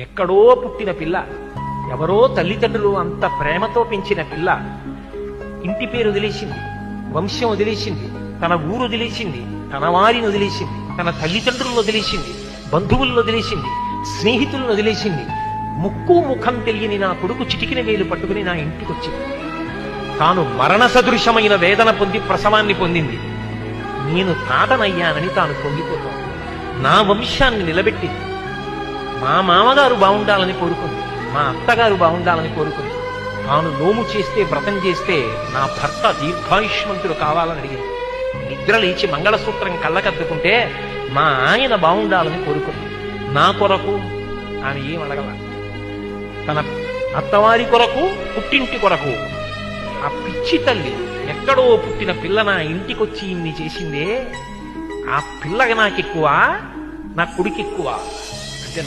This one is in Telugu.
ఎక్కడో పుట్టిన పిల్ల, ఎవరో తల్లిదండ్రులు అంత ప్రేమతో పెంచిన పిల్ల ఇంటి పేరు వదిలేసింది, వంశం వదిలేసింది, తన ఊరు వదిలేసింది, తన వారిని వదిలేసింది, తన తల్లిదండ్రులను వదిలేసింది, బంధువులను వదిలేసింది, స్నేహితులను వదిలేసింది. ముక్కు ముఖం తెలియని నా కొడుకు చిటికిన వేలు పట్టుకుని నా ఇంటికి వచ్చింది. తాను మరణ సదృశమైన వేదన పొంది ప్రసవాన్ని పొందింది. నేను తాతనయ్యానని తాను పొంగిపోతాను. నా వంశాన్ని నిలబెట్టింది. మా మామగారు బాగుండాలని కోరుకుంది, మా అత్తగారు బాగుండాలని కోరుకుంది. తాను నోము చేస్తే, వ్రతం చేస్తే నా భర్త దీర్ఘాయుష్మంతుడు కావాలని అడిగింది. నిద్ర లేచి మంగళసూత్రం కళ్ళకద్దుకుంటే మా ఆయన బాగుండాలని కోరుకుంది. నా కొరకు ఆమె ఏం అడగల. తన అత్తవారి కొరకు, పుట్టింటి కొరకు. ఆ పిచ్చి తల్లి ఎక్కడో పుట్టిన పిల్ల నా ఇంటికొచ్చి ఇన్ని చేసిందే, ఆ పిల్లగా నాకెక్కువ, నా కొడుకు ఎక్కువ అంటే